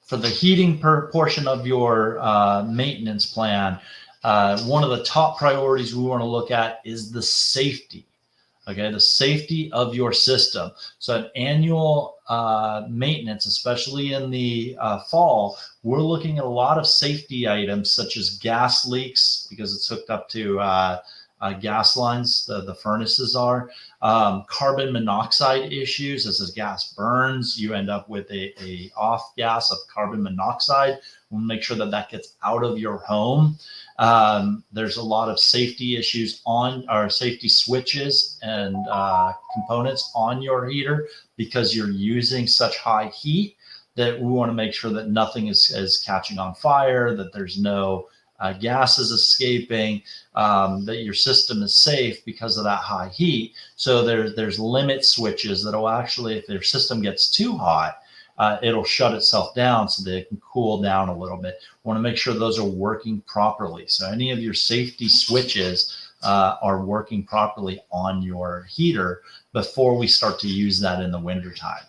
for the heating portion of your maintenance plan, one of the top priorities we want to look at is the safety. Okay, the safety of your system. So an annual maintenance, especially in the fall, we're looking at a lot of safety items such as gas leaks, because it's hooked up to gas lines, the furnaces are. Carbon monoxide issues, as the gas burns, you end up with a off gas of carbon monoxide. We'll make sure that that gets out of your home. There's a lot of safety issues on our safety switches and components on your heater, because you're using such high heat that we want to make sure that nothing is catching on fire, that there's no gases escaping, that your system is safe because of that high heat. So there's limit switches that will actually, if your system gets too hot, it'll shut itself down so that it can cool down a little bit. Want to make sure those are working properly. So any of your safety switches are working properly on your heater before we start to use that in the wintertime.